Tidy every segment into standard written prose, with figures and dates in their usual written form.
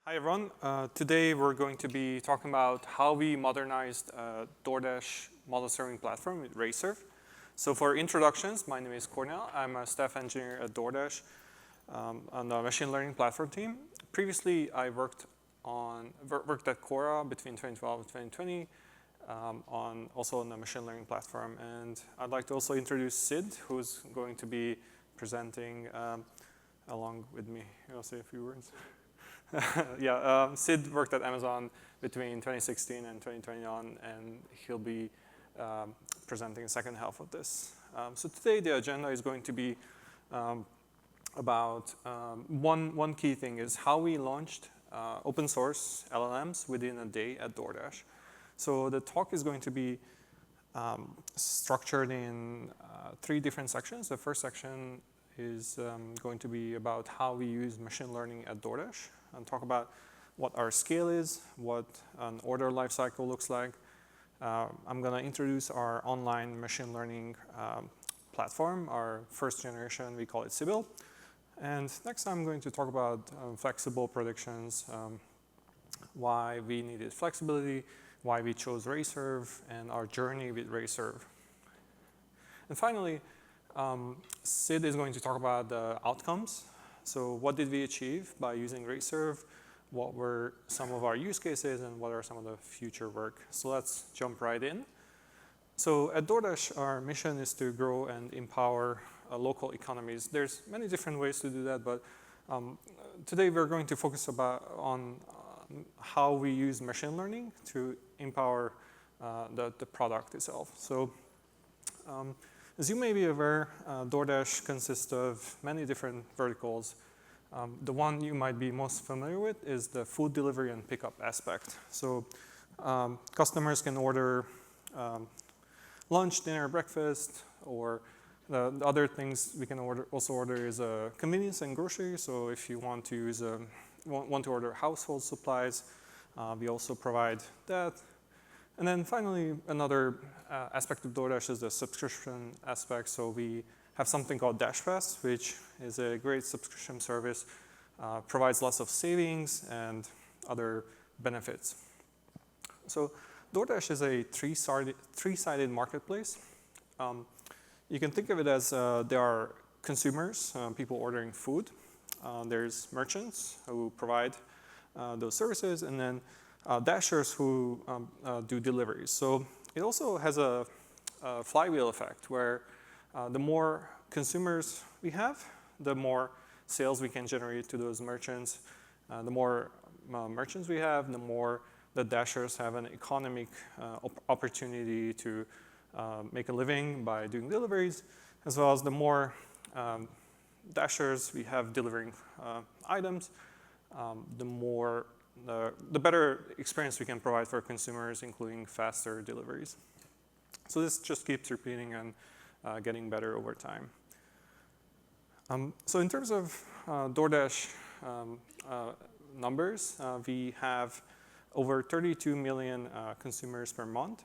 Hi everyone. Today we're going to be talking about how we modernized DoorDash model serving platform with RayServe. So for introductions, my name is Cornell. I'm a staff engineer at DoorDash on the machine learning platform team. Previously, I worked at Quora between 2012 and 2020 also on the machine learning platform. And I'd like to also introduce Sid, who's going to be presenting along with me. I'll say a few words. Sid worked at Amazon between 2016 and 2021, and he'll be presenting the second half of this. So today the agenda is going to be about one key thing is how we launched open source LLMs within a day at DoorDash. So the talk is going to be structured in 3 different sections. The first section is going to be about how we use machine learning at DoorDash, and talk about what our scale is, what an order lifecycle looks like. I'm going to introduce our online machine learning platform, our first generation, we call it Sibyl. And next I'm going to talk about flexible predictions, why we needed flexibility, why we chose RayServe, and our journey with RayServe. And finally, Sid is going to talk about the outcomes. So what did we achieve by using RayServe? What were some of our use cases, and what are some of the future work? So let's jump right in. So at DoorDash, our mission is to grow and empower local economies. There's many different ways to do that, but today we're going to focus on how we use machine learning to empower the product itself. So as you may be aware, DoorDash consists of many different verticals. The one you might be most familiar with is the food delivery and pickup aspect. So customers can order lunch, dinner, breakfast, or the other things we can also order is convenience and grocery. So if you want to want to order household supplies, we also provide that. And then finally, another aspect of DoorDash is the subscription aspect. So we have something called DashPass, which is a great subscription service, provides lots of savings and other benefits. So DoorDash is a three-sided marketplace. You can think of it as there are consumers, people ordering food. There's merchants who provide those services, and then dashers who do deliveries. So it also has a flywheel effect where the more consumers we have, the more sales we can generate to those merchants. The more merchants we have, the more the dashers have an economic opportunity to make a living by doing deliveries, as well as the more dashers we have delivering items, the better experience we can provide for consumers, including faster deliveries. So this just keeps repeating and getting better over time. So in terms of DoorDash numbers, we have over 32 million consumers per month.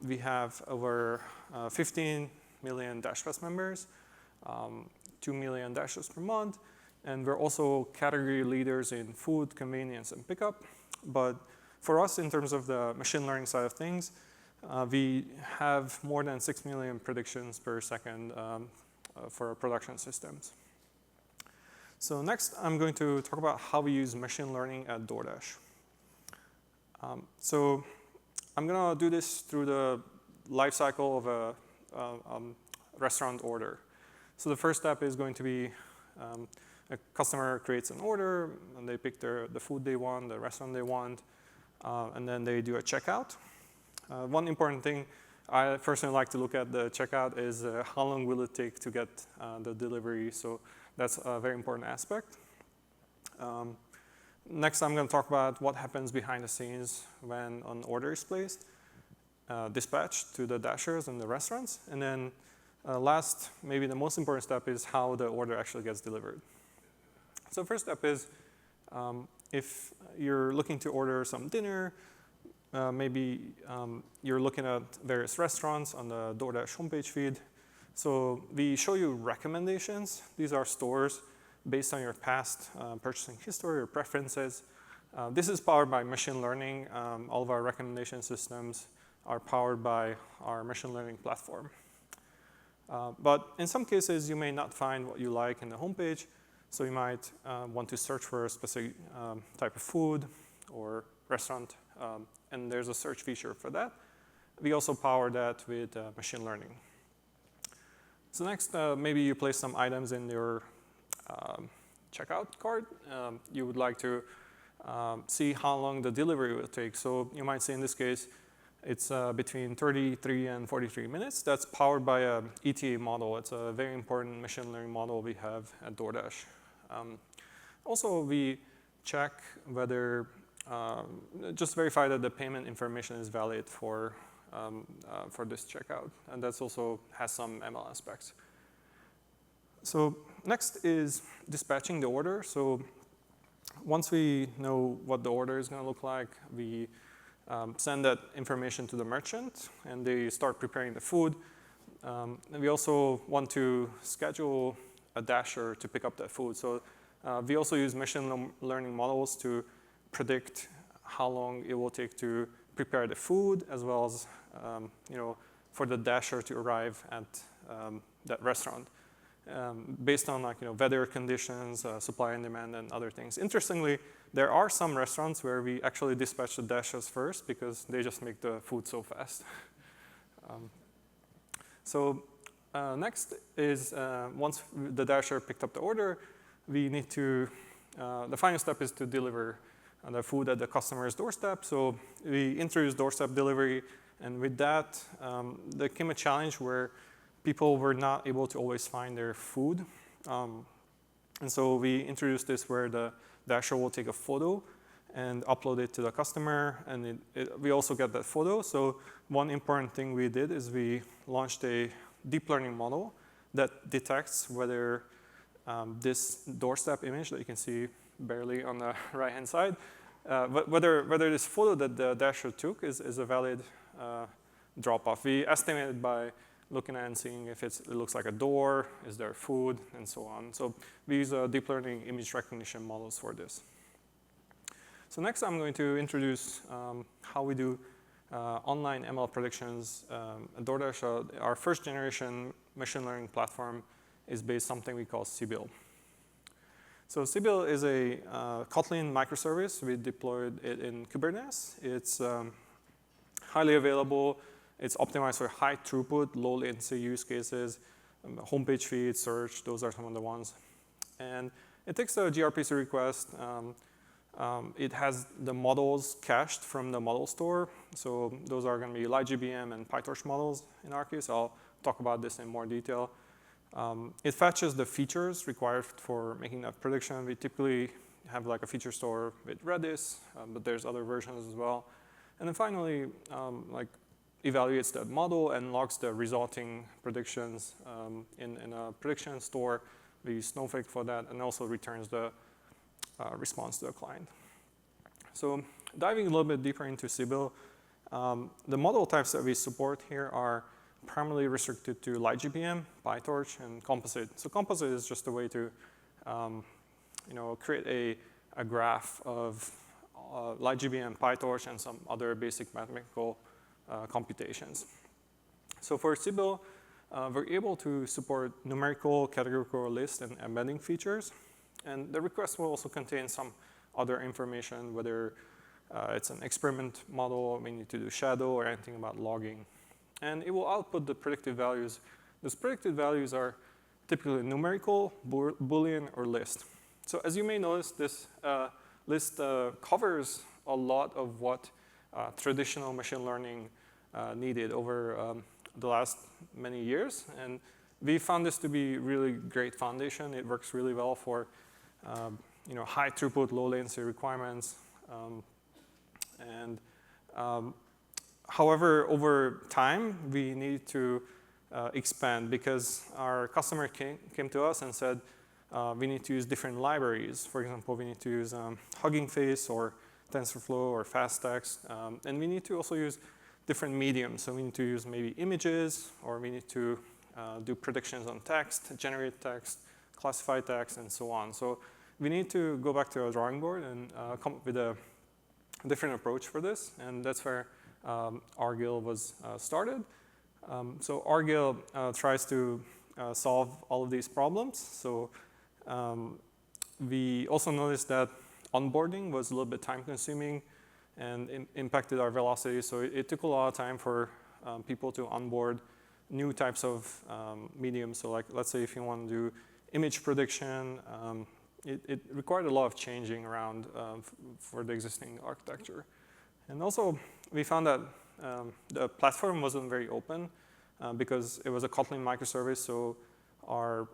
We have over 15 million DashPass members, 2 million dashes per month. And we're also category leaders in food, convenience, and pickup. But for us, in terms of the machine learning side of things, we have more than 6 million predictions per second for our production systems. So next, I'm going to talk about how we use machine learning at DoorDash. So I'm going to do this through the life cycle of a restaurant order. So the first step is going to be a customer creates an order, and they pick the food they want, the restaurant they want, and then they do a checkout. One important thing I personally like to look at the checkout is how long will it take to get the delivery. So that's a very important aspect. Next, I'm going to talk about what happens behind the scenes when an order is placed, dispatched to the dashers and the restaurants. And then last, maybe the most important step is how the order actually gets delivered. So first step is if you're looking to order some dinner, maybe you're looking at various restaurants on the DoorDash homepage feed. So we show you recommendations. These are stores based on your past purchasing history or preferences. This is powered by machine learning. All of our recommendation systems are powered by our machine learning platform. But in some cases, you may not find what you like in the homepage. So you might want to search for a specific type of food or restaurant. And there's a search feature for that. We also power that with machine learning. So next, maybe you place some items in your checkout cart. You would like to see how long the delivery will take. So you might see in this case, it's between 33 and 43 minutes. That's powered by an ETA model. It's a very important machine learning model we have at DoorDash. Also, we check whether, just verify that the payment information is valid for this checkout. And that also has some ML aspects. So next is dispatching the order. So once we know what the order is going to look like, we send that information to the merchant, and they start preparing the food. And we also want to schedule a dasher to pick up that food. So we also use machine learning models to predict how long it will take to prepare the food, as well as for the dasher to arrive at that restaurant. Based on weather conditions, supply and demand, and other things. Interestingly, there are some restaurants where we actually dispatch the dashers first because they just make the food so fast. Next is once the dasher picked up the order, we need to, the final step is to deliver the food at the customer's doorstep. So we introduced doorstep delivery, and with that, there came a challenge where people were not able to always find their food. And so we introduced this where the dasher will take a photo and upload it to the customer, and we also get that photo. So one important thing we did is we launched a deep learning model that detects whether this doorstep image that you can see barely on the right-hand side, whether this photo that the dasher took is a valid drop-off. We estimated by looking at and seeing if it looks like a door, is there food, and so on. So we use deep learning image recognition models for this. So next I'm going to introduce how we do online ML predictions at DoorDash. Our first generation machine learning platform is based on something we call Sibyl. So Sibyl is a Kotlin microservice. We deployed it in Kubernetes. It's highly available. It's optimized for high throughput, low latency use cases, homepage feed, search, those are some of the ones. And it takes a gRPC request. It has the models cached from the model store. So those are going to be LightGBM and PyTorch models in our case. I'll talk about this in more detail. It fetches the features required for making that prediction. We typically have like a feature store with Redis, but there's other versions as well. And then finally, evaluates that model and logs the resulting predictions in a prediction store. We use Snowflake for that, and also returns the response to the client. So diving a little bit deeper into Sibyl, the model types that we support here are primarily restricted to LightGBM, PyTorch, and Composite. So Composite is just a way to create a graph of LightGBM, PyTorch, and some other basic mathematical computations. So for Sibyl, we're able to support numerical, categorical list, and embedding features. And the request will also contain some other information, whether it's an experiment model, we need to do shadow, or anything about logging. And it will output the predictive values. Those predictive values are typically numerical, Boolean, or list. So as you may notice, this list covers a lot of what traditional machine learning needed over the last many years. And we found this to be really great foundation. It works really well for high throughput, low latency requirements. However, over time, we need to expand because our customer came to us and said, we need to use different libraries. For example, we need to use Hugging Face or TensorFlow or FastText. And we need to also use different mediums. So we need to use maybe images, or we need to do predictions on text, generate text, classify text, and so on. So we need to go back to our drawing board and come up with a different approach for this, and that's where Argyll was started. So Argyll tries to solve all of these problems. So we also noticed that onboarding was a little bit time-consuming and impacted our velocity. So it took a lot of time for people to onboard new types of mediums. So like, let's say if you want to do image prediction, it required a lot of changing around for the existing architecture. And also, we found that the platform wasn't very open because it was a Kotlin microservice, so our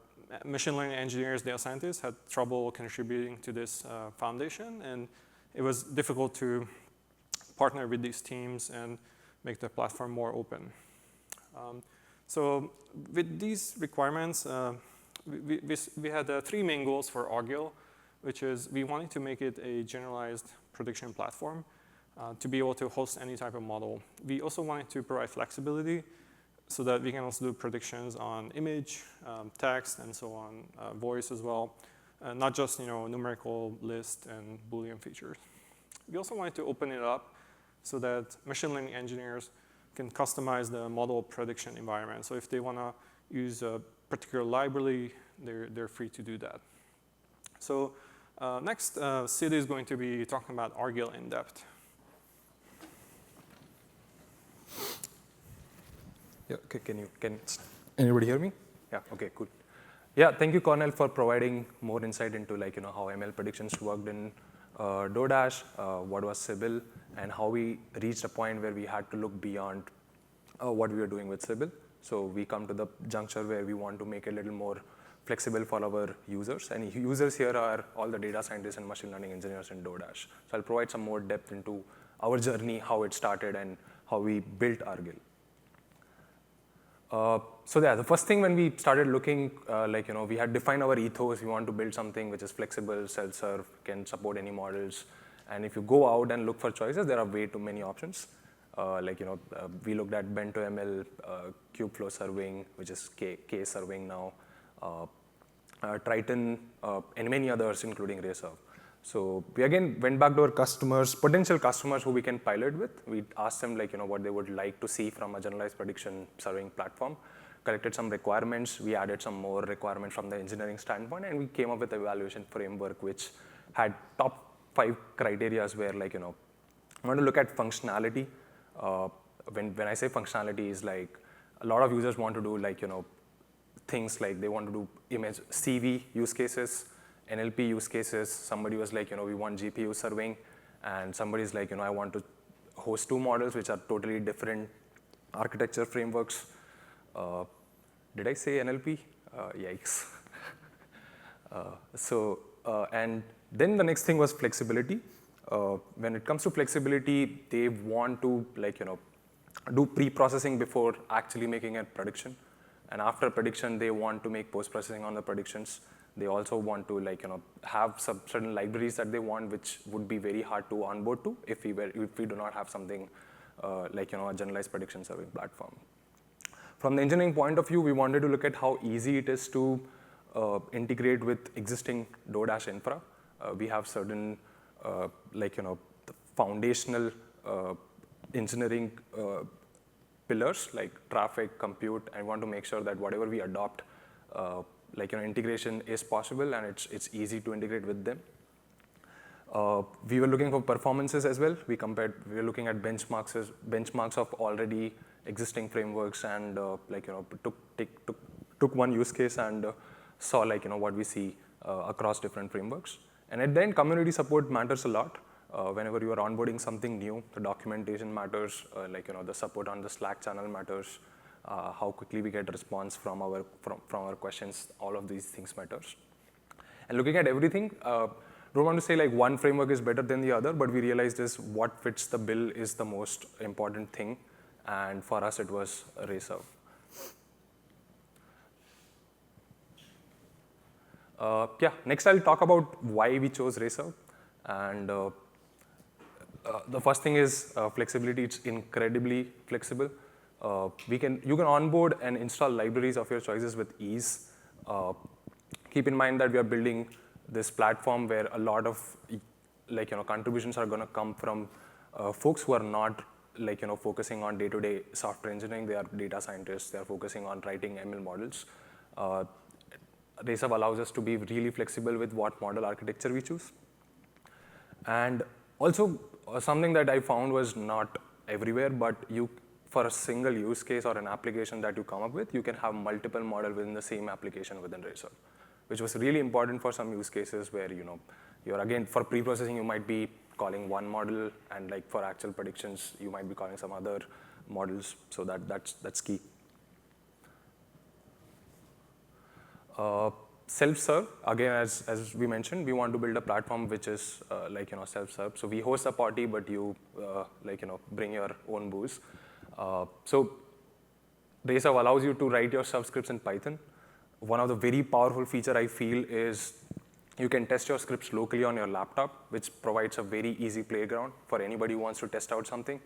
machine learning engineers, data scientists, had trouble contributing to this foundation, and it was difficult to partner with these teams and make the platform more open. So with these requirements, we had 3 main goals for Argyll, which is we wanted to make it a generalized prediction platform to be able to host any type of model. We also wanted to provide flexibility so that we can also do predictions on image, text, and so on, voice as well, not just numerical list and Boolean features. We also wanted to open it up so that machine learning engineers can customize the model prediction environment. So if they want to use a particular library, they're free to do that. So next, Sid is going to be talking about Argyll in depth. Yeah, okay, can anybody hear me? Yeah, okay, cool. Yeah, thank you, Cornell, for providing more insight into how ML predictions worked in DoorDash, what was Sybil, and how we reached a point where we had to look beyond what we were doing with Sybil. So we come to the juncture where we want to make it a little more flexible for our users. And users here are all the data scientists and machine learning engineers in DoorDash. So I'll provide some more depth into our journey, how it started, and how we built Argyll. So yeah, the first thing when we started looking, we had defined our ethos. We want to build something which is flexible, self-serve, can support any models. And if you go out and look for choices, there are way too many options. We looked at Ben2ML, Kubeflow serving, which is K serving now, Triton, and many others, including Reserve. So we again went back to our customers, potential customers who we can pilot with. We asked them what they would like to see from a generalized prediction serving platform, collected some requirements. We added some more requirements from the engineering standpoint, and we came up with an evaluation framework which had top 5 criteria where I want to look at functionality. When I say functionality is a lot of users want to do things like they want to do image CV use cases, NLP use cases. Somebody was we want GPU serving, and somebody's I want to host 2 models which are totally different architecture frameworks. Did I say NLP? Yikes. And then the next thing was flexibility. When it comes to flexibility, they want to do pre-processing before actually making a prediction. And after prediction, they want to make post-processing on the predictions. They also want to have some certain libraries that they want, which would be very hard to onboard to if we do not have something a generalized prediction serving platform. From the engineering point of view, we wanted to look at how easy it is to integrate with existing DoorDash infra. We have certain the foundational engineering pillars like traffic, compute, and we want to make sure that whatever we adopt, integration is possible and it's easy to integrate with them. We were looking for performances as well. We were looking at benchmarks of already existing frameworks, and took one use case and saw what we see across different frameworks. And at the end, community support matters a lot. Whenever you are onboarding something new, the documentation matters, the support on the Slack channel matters, how quickly we get response from our questions, all of these things matters. And looking at everything, don't want to say one framework is better than the other, but we realized is what fits the bill is the most important thing, and for us it was Reserve. Next I'll talk about why we chose Reserve. And the first thing is flexibility. It's incredibly flexible. You can onboard and install libraries of your choices with ease. keep in mind that we are building this platform where a lot of contributions are going to come from folks who are not focusing on day-to-day software engineering. They are data scientists. They are focusing on writing ML models. RayServe allows us to be really flexible with what model architecture we choose. And also, something that I found was not everywhere, but for a single use case or an application that you come up with, you can have multiple models within the same application within RayServe, which was really important for some use cases where you're again, for pre-processing, you might be calling one model, and like for actual predictions, you might be calling some other models. So that's key. Self-serve, again, as we mentioned, we want to build a platform which is self-serve. So we host a party, but you bring your own booze. So RayServe allows you to write your subscripts in Python. One of the very powerful feature I feel is you can test your scripts locally on your laptop, which provides a very easy playground for anybody who wants to test out something.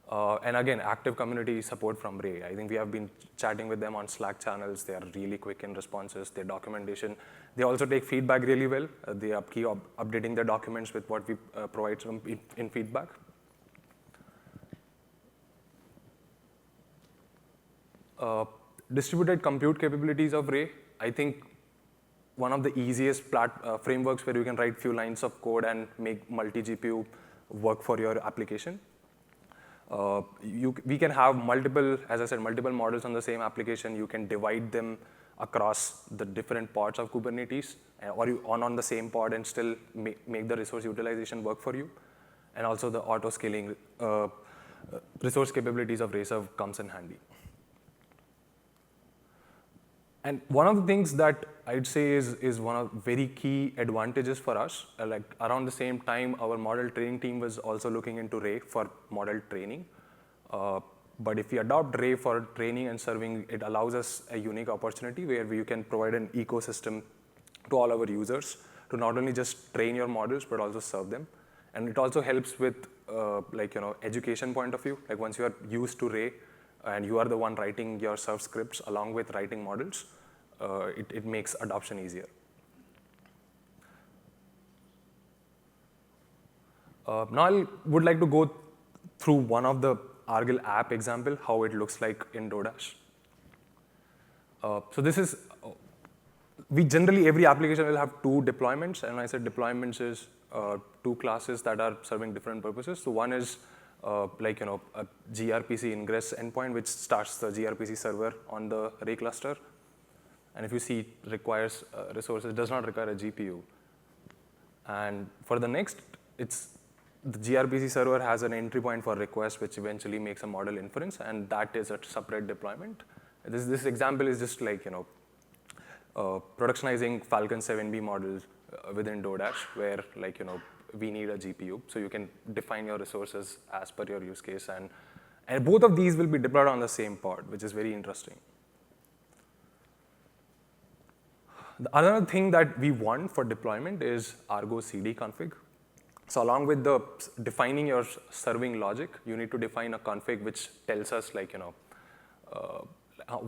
And again, active community support from Ray. I think we have been chatting with them on Slack channels. They are really quick in responses, their documentation. They also take feedback really well. They keep updating their documents with what we provide them in feedback. Distributed compute capabilities of Ray. I think one of the easiest frameworks where you can write few lines of code and make multi-GPU work for your application. We can have multiple, as I said, multiple models on the same application. You can divide them across the different pods of Kubernetes, or you on the same pod and still make the resource utilization work for you. And also the auto-scaling resource capabilities of RayServe comes in handy. And one of the things that I'd say is one of very key advantages for us, like around the same time, our model training team was also looking into Ray for model training. But if we adopt Ray for training and serving, it allows us a unique opportunity where we can provide an ecosystem to all our users to not only just train your models, but also serve them. And it also helps with education point of view. Like once you are used to Ray, and you are the one writing your serve scripts along with writing models, it makes adoption easier. Now I would like to go through one of the Argyle app example, how it looks like in DoorDash. So this is, every application will have two deployments, and when I said deployments is two classes that are serving different purposes. So one is a gRPC ingress endpoint, which starts the gRPC server on the Ray cluster. And if you see it requires resources, it does not require a GPU. And for the next, the gRPC server has an entry point for request, which eventually makes a model inference, and that is a separate deployment. This example is just productionizing Falcon 7B models within DoorDash, where we need a GPU, so you can define your resources as per your use case, and both of these will be deployed on the same pod, which is very interesting. The other thing that we want for deployment is Argo CD config. So along with the defining your serving logic, you need to define a config which tells us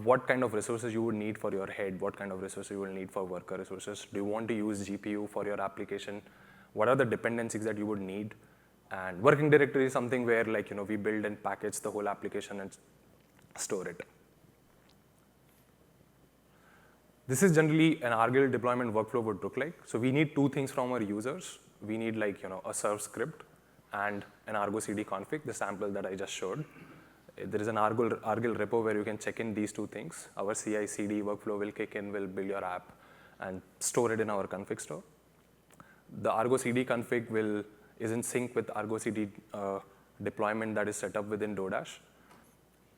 what kind of resources you would need for your head, what kind of resources you will need for worker resources. Do you want to use GPU for your application? What are the dependencies that you would need? And working directory is something where we build and package the whole application and store it. This is generally an Argyle deployment workflow would look like. So we need two things from our users. We need a serve script and an Argo CD config, the sample that I just showed. There is an Argyle repo where you can check in these two things. Our CI/CD workflow will kick in, will build your app, and store it in our config store. The Argo CD config is in sync with Argo CD deployment that is set up within DoorDash.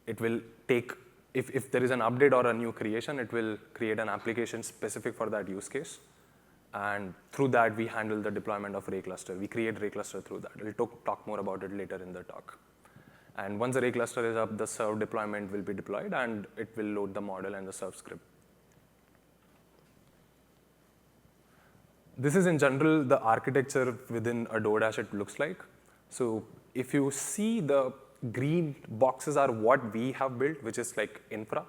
It will take, if there is an update or a new creation, it will create an application specific for that use case. And through that, we handle the deployment of Ray cluster. We create Ray cluster through that. We'll talk more about it later in the talk. And once the Ray cluster is up, the serve deployment will be deployed, and it will load the model and the serve script. This is in general the architecture within a DoorDash it looks like. So if you see the green boxes are what we have built, which is like infra.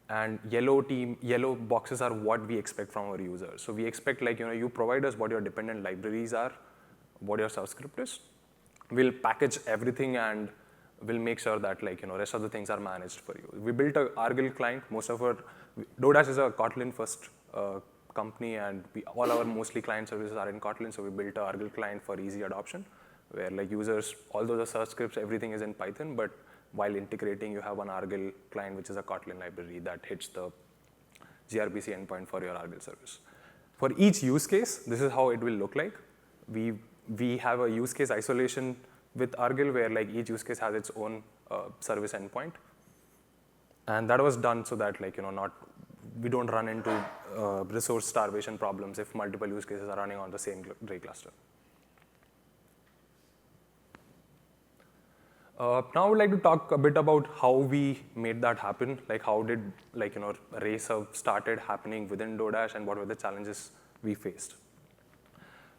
and yellow boxes are what we expect from our users. So we expect like, you provide us what your dependent libraries are, what your subscript is. We'll package everything and we'll make sure that like, rest of the things are managed for you. We built a Argyle client. DoorDash is a Kotlin first company, and all our mostly client services are in Kotlin, so we built a Argyle client for easy adoption, where like users, although the search scripts, everything is in Python, but while integrating, you have one Argyle client, which is a Kotlin library that hits the gRPC endpoint for your Argyle service. For each use case, this is how it will look like. We have a use case isolation with Argyle, where like each use case has its own service endpoint. And that was done so that like, we don't run into resource starvation problems if multiple use cases are running on the same Ray cluster. Now I would like to talk a bit about how we made that happen, like how did Ray serve started happening within DoorDash and what were the challenges we faced.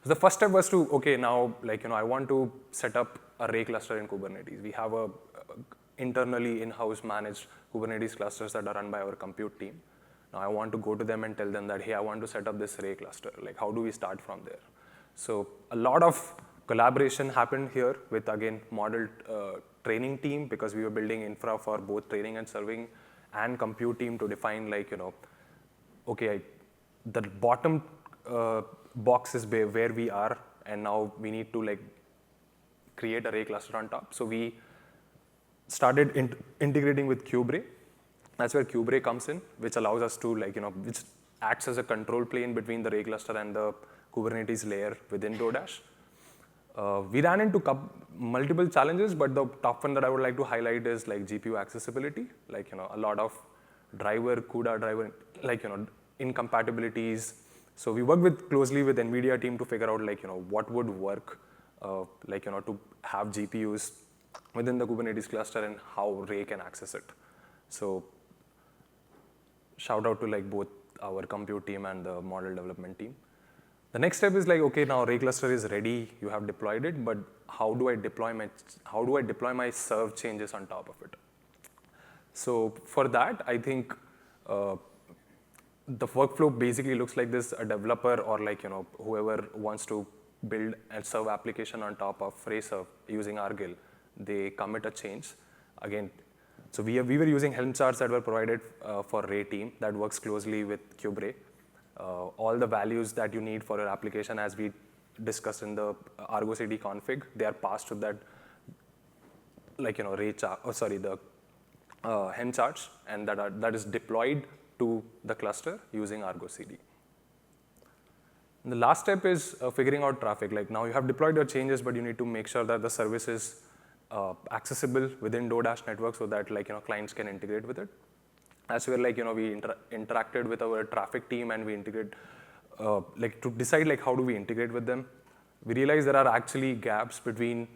So the first step was to, okay, now I want to set up a Ray cluster in Kubernetes. We have a internally in-house managed Kubernetes clusters that are run by our compute team. Now I want to go to them and tell them that, hey, I want to set up this Ray cluster. Like, how do we start from there? So a lot of collaboration happened here with, again, modeled training team, because we were building infra for both training and serving, and compute team to define okay, the bottom box is where we are, and now we need to create a Ray cluster on top. So we started integrating with KubeRay. That's where KubeRay comes in, which allows us to which acts as a control plane between the Ray cluster and the Kubernetes layer within DoorDash. We ran into multiple challenges, but the top one that I would like to highlight is GPU accessibility. A lot of CUDA driver, incompatibilities. So we worked closely with NVIDIA team to figure out what would work, to have GPUs within the Kubernetes cluster and how Ray can access it. So shout out to both our compute team and the model development team. The next step is okay, now Ray cluster is ready, you have deployed it, but how do I deploy my serve changes on top of it? So for that, I think the workflow basically looks like this. A developer or whoever wants to build a serve application on top of Ray serve using Argyle, they commit a change. Again, so we were using Helm charts that were provided for Ray team that works closely with KubeRay. All the values that you need for your application, as we discussed in the Argo CD config, they are passed to that, Ray chart, the Helm charts, and that is deployed to the cluster using Argo CD. And the last step is figuring out traffic. Now you have deployed your changes, but you need to make sure that the service is accessible within DoorDash network so that clients can integrate with it. That's where we interacted with our traffic team, and we integrate to decide how do we integrate with them. We realized there are actually gaps between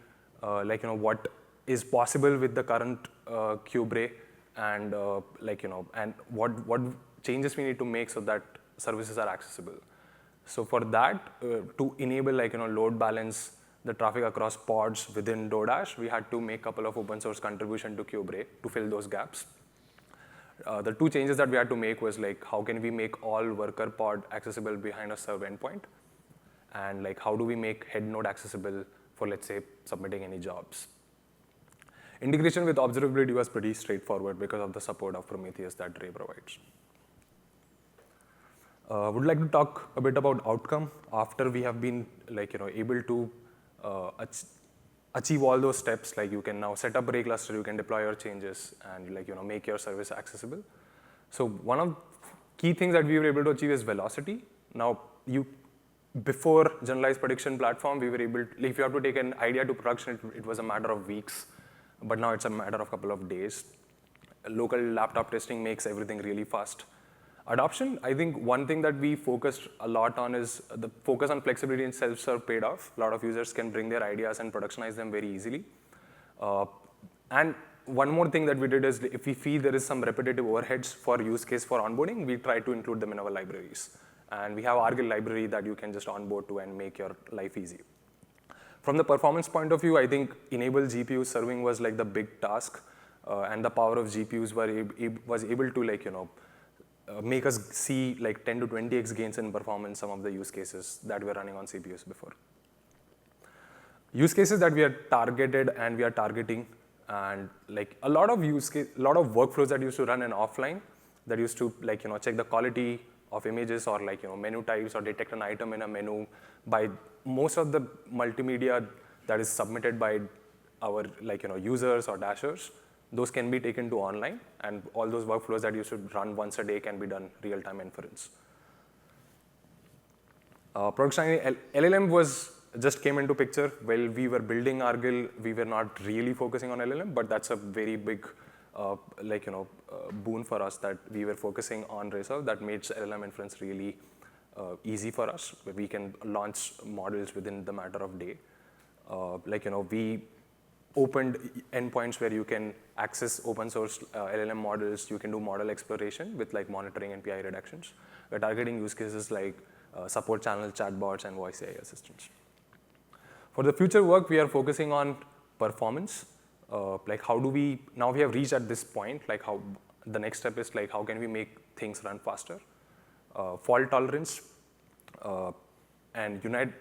what is possible with the current KubeRay and and what changes we need to make so that services are accessible. So for that, to enable load balance the traffic across pods within DoorDash, we had to make a couple of open source contribution to KubeRay to fill those gaps. The two changes that we had to make was how can we make all worker pod accessible behind a serve endpoint, and how do we make head node accessible for, let's say, submitting any jobs. Integration with observability was pretty straightforward because of the support of Prometheus that Ray provides. Would like to talk a bit about outcome after we have been able to achieve all those steps. You can now set up a Ray cluster, you can deploy your changes, and make your service accessible. So one of key things that we were able to achieve is velocity. Now before generalized prediction platform, we were able to, if you have to take an idea to production, it was a matter of weeks, but now it's a matter of a couple of days. Local laptop testing makes everything really fast. Adoption, I think one thing that we focused a lot on is the focus on flexibility and self-serve paid off. A lot of users can bring their ideas and productionize them very easily. And one more thing that we did is if we feel there is some repetitive overheads for use case for onboarding, we try to include them in our libraries. And we have Argyle library that you can just onboard to and make your life easy. From the performance point of view, I think enable GPU serving was the big task. and the power of GPUs was able to make us see like 10 to 20x gains in performance some of the use cases that were running on CPUs before. Use cases that we are targeted and we are targeting, and like a lot of workflows that used to run in offline, that used to check the quality of images or menu types or detect an item in a menu by most of the multimedia that is submitted by our users or dashers. Those can be taken to online, and all those workflows that used to run once a day can be done real-time inference. Productionizing LLM just came into picture. While we were building Argil, we were not really focusing on LLM, but that's a very big boon for us that we were focusing on Reserve that makes LLM inference really easy for us, where we can launch models within the matter of day. We opened endpoints where you can access open source LLM models. You can do model exploration with monitoring and PI reductions. We're targeting use cases like support channel chatbots and voice AI assistants. For the future work, we are focusing on performance. How do we, now we have reached at this point, how the next step is how can we make things run faster? Fault tolerance, and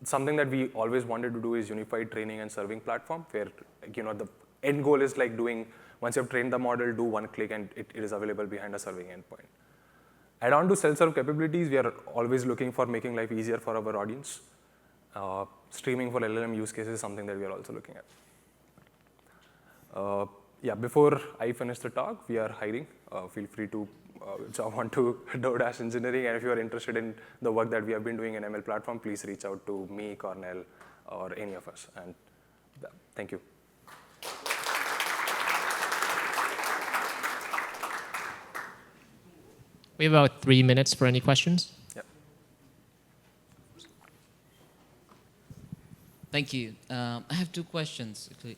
something that we always wanted to do is unified training and serving platform, where the end goal is doing, once you have trained the model, do one click and it is available behind a serving endpoint. Add on to self-serve capabilities, we are always looking for making life easier for our audience. Streaming for LLM use cases is something that we are also looking at. Before I finish the talk, we are hiring. Feel free to jump onto DoorDash engineering, and if you are interested in the work that we have been doing in ML platform, please reach out to me, Cornell, or any of us. And thank you. We have about 3 minutes for any questions. Yeah. Thank you. I have 2 questions, actually.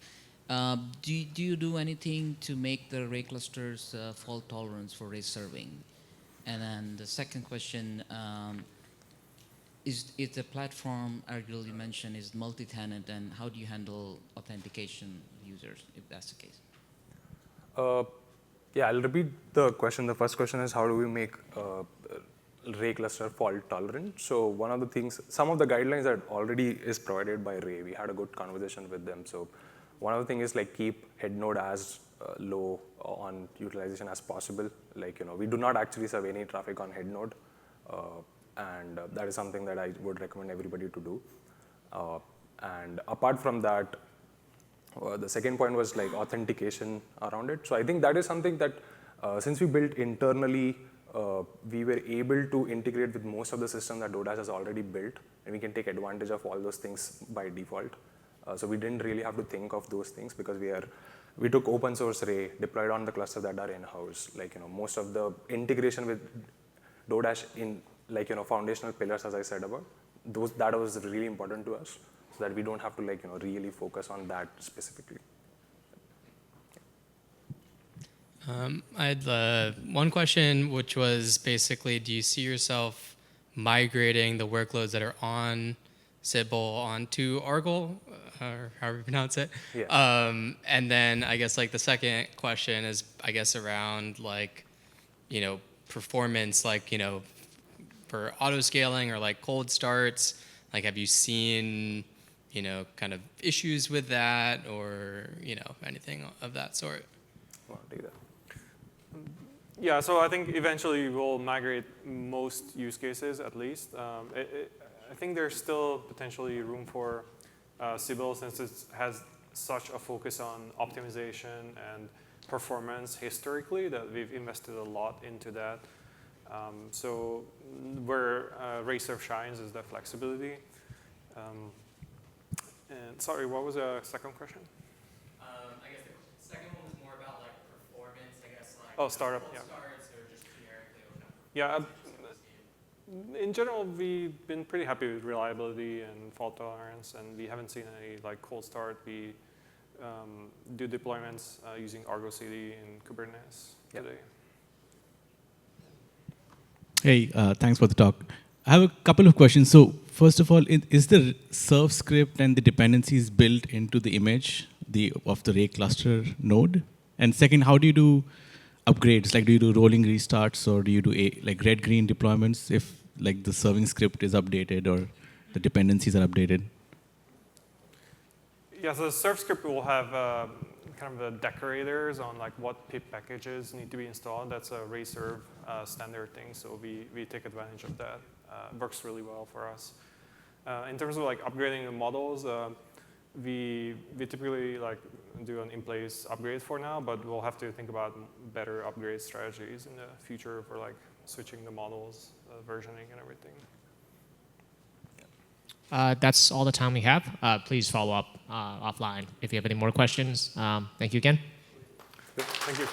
Do you do anything to make the array clusters fault tolerance for array serving? And then the second question, is the platform Argil you mentioned is multi-tenant, and how do you handle authentication users if that's the case? I'll repeat the question. The first question is how do we make Ray cluster fault tolerant? So one of the things, some of the guidelines that already is provided by Ray, we had a good conversation with them. So one of the things is keep head node as low on utilization as possible. We do not actually serve any traffic on head node, and that is something that I would recommend everybody to do. And apart from that, the second point was authentication around it. So I think that is something that since we built internally, we were able to integrate with most of the system that DoorDash has already built, and we can take advantage of all those things by default. So we didn't really have to think of those things because we took open source Ray, deployed on the clusters that are in-house. Most of the integration with DoorDash in foundational pillars, as I said about, that was really important to us, so that we don't have to really focus on that specifically. I had one question, which was basically, do you see yourself migrating the workloads that are on Sybil onto Argil, or however you pronounce it? Yeah. And then I guess the second question is, I guess, around performance, for auto scaling or cold starts. Have you seen kind of issues with that, or anything of that sort? Well, I'll take that. Yeah, so I think eventually we'll migrate most use cases at least. I think there's still potentially room for Sybil, since it has such a focus on optimization and performance historically, that we've invested a lot into that. So where Rayserve shines is the flexibility. And sorry, what was the second question? I guess the second one was more about performance, I guess startup, cold yeah. starts, or just generically, or no? Yeah. In general, we've been pretty happy with reliability and fault tolerance, and we haven't seen any cold start. We do deployments using Argo CD in Kubernetes today. Hey, thanks for the talk. I have a couple of questions. So first of all, is the serve script and the dependencies built into the image of the Ray cluster node? And second, how do you do upgrades? Like, do you do rolling restarts, or do you do like red-green deployments if like the serving script is updated or the dependencies are updated? Yeah, so the serve script will have kind of the decorators on like what pip packages need to be installed. That's a reserve standard thing, so we take advantage of that. Works really well for us. In terms of like upgrading the models, we typically like do an in-place upgrade for now, but we'll have to think about better upgrade strategies in the future for like switching the models, versioning, and everything. That's all the time we have. Please follow up offline if you have any more questions. Thank you again. Good. Thank you.